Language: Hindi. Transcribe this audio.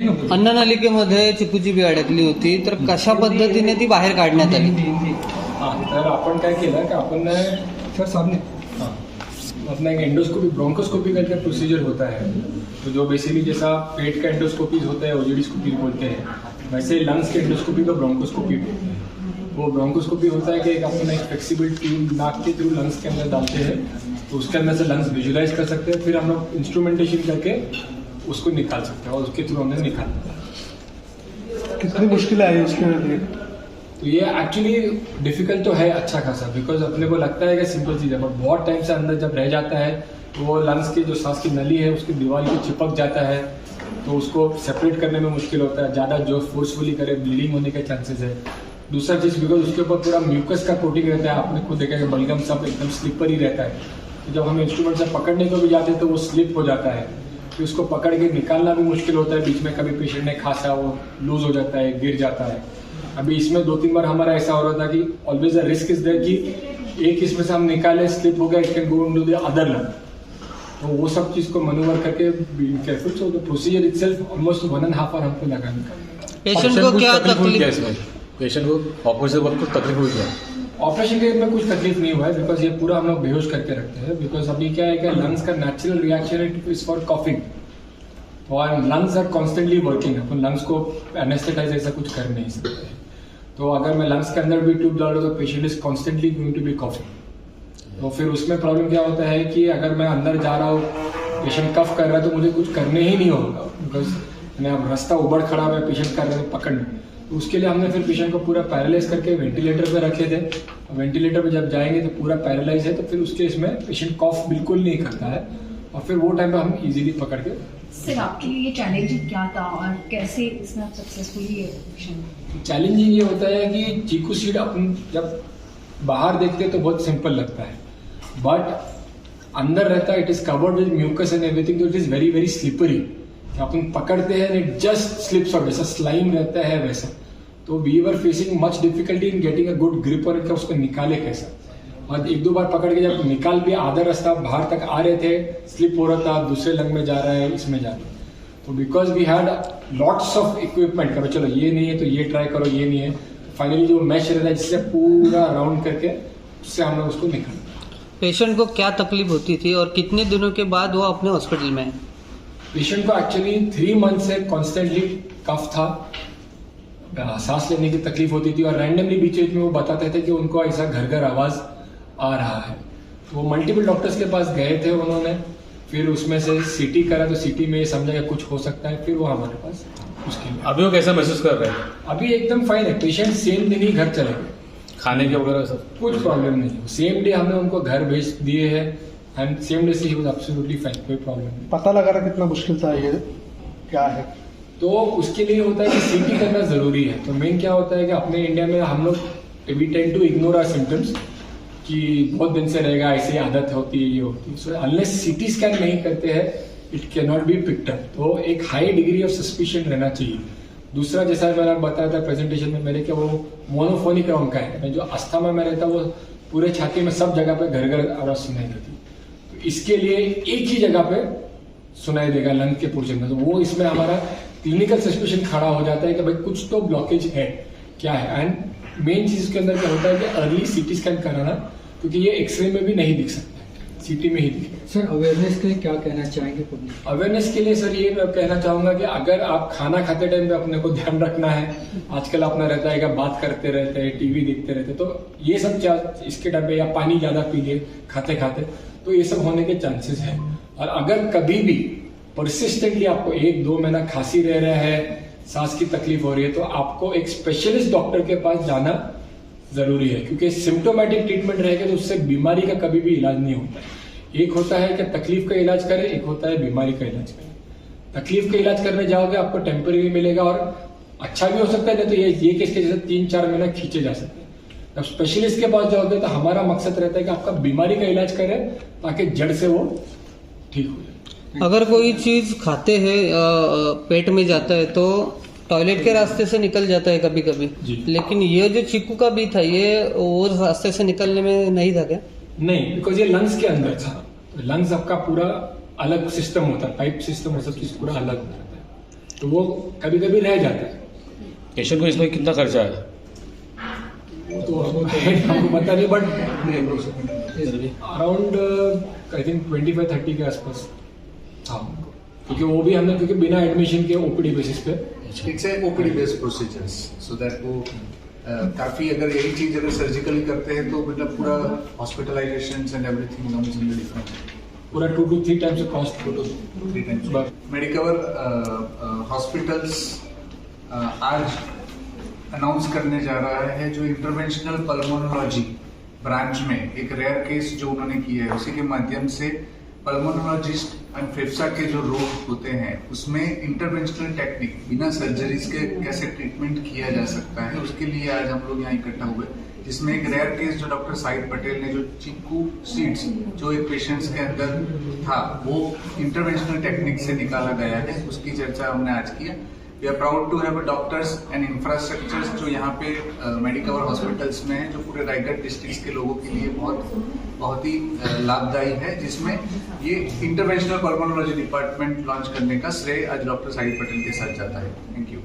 अन्ननलिकेमध्ये चिकूची बी अडकली होती, तर कशा पद्धतीने ती बाहेर काढण्यात आली? हाँ, तर आपण काय केलं की आपण सर सामने अपना एक एंडोस्कोपी ब्रोंकोस्कोपी करके प्रोसीजर होता है, तो जो बेसिकली जैसा पेट का एंडोस्कोपी होता है ओजीडीस्कोपी बोलते हैं, वैसे लंग्स के एंडोस्कोपी को ब्रोंकोस्कोपी बोलते हैं। वो ब्रोंकोस्कोपी होता है कि एक अपन एक फ्लेक्सिबल ट्यूब नाक के थ्रू लंग्स के अंदर डालते हैं, तो उसके अंदर से लंग्स विजुलाइज कर सकते हैं, फिर हम लोग इंस्ट्रूमेंटेशन करके उसको निकाल सकते हैं और उसके थ्रू हमने निकालते हैं। कितनी मुश्किल आई उसके लिए? तो ये एक्चुअली डिफिकल्ट तो है अच्छा खासा, बिकॉज अपने को लगता है कि सिंपल चीज़ है, बट बहुत टाइम से अंदर जब रह जाता है तो वो लंग्स की जो सांस की नली है उसकी दीवार को चिपक जाता है, तो उसको सेपरेट करने में मुश्किल होता है, ज़्यादा जो फोर्सफुली करे ब्लीडिंग होने के चांसेस है। दूसरा चीज़ बिकॉज उसके ऊपर पूरा म्यूकस का कोटिंग रहता है, आपने खुद देखा कि बलगम सब एकदम स्लिपर ही रहता है, तो जब हम इंस्ट्रूमेंट से पकड़ने को भी जाते हैं तो वो स्लिप हो जाता है, फिर उसको पकड़ के निकालना भी मुश्किल होता है, बीच में कभी पेशेंट ने खांसा वो लूज हो जाता है, गिर जाता है। अभी इसमें 2-3 बार हमारा ऐसा हो रहा था कि always a risk is there कि एक इसमें से हम निकाले स्लिप हो गया, it can go into the other lung, तो वो सब चीज़ को मैनूवर करके be careful. So the procedure itself almost 1.5 hour हमको लगा निकालने। पेशेंट को क्या तकलीफ? पेशेंट को ऑपरेशन वक्त कुछ तकलीफ हुई है? ऑपरेशन के में कुछ तकलीफ नहीं हुआ है, बिकॉज ये पूरा हम लोग बेहोश करके रखते हैं, बिकॉज अभी क्या है कि लंग्स का natural reaction is for coughing, और लंग्स आर कॉन्स्टेंटली वर्किंग, अपन लंग्स को एनेस्थेटाइज ऐसा कुछ कर नहीं सकते। तो अगर मैं लंग्स के अंदर भी ट्यूब डालूँ तो patient is constantly going to be coughing, तो फिर उसमें प्रॉब्लम क्या होता है कि अगर मैं अंदर जा रहा हूँ, पेशेंट कफ कर रहा है, तो मुझे कुछ करने ही नहीं होगा, बिकॉज मैं अब रास्ता उबड़ खड़ा है, पेशेंट कर रहे हैं पकड़ने, तो उसके लिए हमने फिर पेशेंट को पूरा पैरालाइज करके वेंटिलेटर पे रखे थे। वेंटिलेटर पे जब जाएंगे तो पूरा पैरालाइज है, तो फिर उसके इसमें पेशेंट कॉफ बिल्कुल नहीं करता है, और फिर वो टाइम पे हम इजीली पकड़ के। सर आपके लिए ये चैलेंजिंग क्या था और कैसे इसमें आप सक्सेसफुली ऑपरेशन? चैलेंजिंग ये होता है कि चीकू सीड अपन जब बाहर देखते हैं तो बहुत सिंपल लगता है, बट अंदर रहता है, it is covered with mucus and everything, तो it is very very slippery. अपन पकड़ते हैं इट जस्ट स्लिप्स आउट, जैसा स्लाइम रहता है वैसा, तो we were facing much difficulty in getting a good grip और इट, उसको निकाले कैसा। और 1-2 बार पकड़ के जब निकाल भी आधा रास्ता बाहर तक आ रहे थे, स्लिप हो रहा था, दूसरे लंग में जा रहा है, इसमें जा रहा है, तो because we had lots of equipment, करो चलो ये नहीं है तो ये ट्राई करो, ये नहीं है, फाइनली जो मैश रहता है जिससे पूरा राउंड करके उससे हम लोग उसको निकाल। पेशेंट को क्या तकलीफ होती थी और कितने दिनों के बाद वो अपने हॉस्पिटल में है? पेशेंट को एक्चुअली 3 मंथ से कॉन्स्टेंटली कफ था, सांस लेने की तकलीफ होती थी, और रैंडमली बीच बीच में वो बताते थे कि उनको ऐसा घर घर आवाज आ रहा है, तो वो मल्टीपल डॉक्टर्स के पास गए थे उन्होंने, फिर उसमें से सीटी करा, तो सीटी में ये समझा कि कुछ हो सकता है, फिर वो हमारे पास उसके लिए। अभी वो कैसा महसूस कर रहे हैं? अभी एकदम फाइन है, पेशेंट सेम दिन ही घर चले गए, खाने के वगैरह सब कुछ प्रॉब्लम नहीं, सेम डे हमने उनको घर भेज दिए हैं, एंड सेम डे से ही वाज एब्सोल्युटली फाइन, कोई प्रॉब्लम नहीं। पता लगा रहा कितना मुश्किल था ये क्या है? तो उसके लिए होता है कि सीटी करना जरूरी है। तो मेन क्या होता है कि अपने इंडिया में हम लोग we tend to ignore our symptoms, कि बहुत दिन से रहेगा, ऐसी आदत होती है, ये होती है, सो अनलेस सीटी स्कैन नहीं करते हैं it can not be picked up, तो एक हाई डिग्री ऑफ सस्पिशन रहना चाहिए। दूसरा, जैसा मैंने बताया था प्रेजेंटेशन में मेरे, कि वो मोनोफोनिक ब्रोंका है, जो अस्थमा में रहता है वो पूरे छाती में सब जगह पे घर घर आवाज सुनाई देती, तो इसके लिए एक ही जगह पे सुनाई देगा लंग के पोर्शन में, तो वो इसमें हमारा क्लिनिकल सस्पिशन खड़ा हो जाता है कि भाई कुछ तो ब्लॉकेज है, क्या है। एंड मेन चीज के अंदर क्या होता है कि अर्ली सीटी स्कैन कराना, क्योंकि ये एक्सरे में भी नहीं दिख सकता, सीटी में ही दिखेगा। सर अवेयरनेस के लिए क्या कहना चाहेंगे पब्लिक? अवेयरनेस के लिए सर ये मैं कहना चाहूंगा कि अगर आप खाना खाते टाइम पे अपने को ध्यान रखना है, आजकल अपना रहता है कि बात करते रहते हैं, टीवी देखते रहते, तो ये सब इसके टाइम पे, या पानी ज्यादा पी लिए खाते खाते, तो ये सब होने के चांसेस है। और अगर कभी भी परसिस्टेंटली आपको 1-2 महीना खांसी रह रहा है, सांस की तकलीफ हो रही है, तो आपको एक स्पेशलिस्ट डॉक्टर के पास जाना जरूरी है, क्योंकि सिम्टोमेटिक ट्रीटमेंट रहेगा तो उससे बीमारी का कभी भी इलाज नहीं होता है। एक होता है कि तकलीफ का इलाज करें, एक होता है बीमारी का इलाज करें। तकलीफ का इलाज करने जाओगे आपको टेम्परेरी मिलेगा और अच्छा भी हो सकता है, तो ये केस जैसे 3-4 महीना खींचे जा सकते हैं। जब स्पेशलिस्ट के पास जाओगे तो हमारा मकसद रहता है कि आपका बीमारी का इलाज करें ताकि जड़ से वो ठीक हो जाए। अगर कोई चीज खाते हैं पेट में जाता है तो टॉयलेट के रास्ते से निकल जाता है कभी कभी, लेकिन ये जो चीकू का भी था ये वो रास्ते से निकलने में नहीं था क्या? नहीं, बिकॉज ये लंग्स के अंदर था। लंग्स आपका पूरा अलग सिस्टम होता है, पाइप सिस्टम वो सब चीज पूरा अलग होता है। तो वो कभी कभी रह जाता है। पेशेंट को इसमें कितना खर्चा है? वो तो हमको पता नहीं, बट अराउंड आई थिंक 25-30 के आसपास। हाँ, क्योंकि वो भी हमने क्योंकि बिना एडमिशन के ओपीडी बेसिस पे। It's a OPD based procedures, so that वो काफी, अगर यही चीज अगर सर्जिकली करते हैं तो मतलब पूरा hospitalisation and everything comes in the different, पूरा 2 to 3 times cost, 2 to 3 times. Medicover hospitals आज अनाउंस करने जा रहा है जो इंटरवेंशनल पल्मोनोलॉजी ब्रांच में एक रेयर केस जो उन्होंने किया है, उसी के माध्यम से पल्मोनोलॉजिस्ट एंड फेफसा के जो रोग होते हैं उसमें इंटरवेंशनल टेक्निक बिना सर्जरीज के कैसे ट्रीटमेंट किया जा सकता है, उसके लिए आज हम लोग यहाँ इकट्ठा हुए, जिसमें एक रेयर केस जो डॉक्टर साहिद पटेल ने जो चिक्कू सीड्स जो एक पेशेंट्स के अंदर था वो इंटरवेंशनल टेक्निक से निकाला गया है, उसकी चर्चा हमने आज किया। We are proud to have doctors and infrastructures जो यहाँ पे मेडिकवर हॉस्पिटल्स में है, जो पूरे रायगढ़ डिस्ट्रिक्ट के लोगों के लिए बहुत ही लाभदायी है, जिसमें ये इंटरवेंशनल पल्मोनोलॉजी डिपार्टमेंट लॉन्च करने का श्रेय आज डॉक्टर साहिद पटेल के साथ जाता है। Thank you.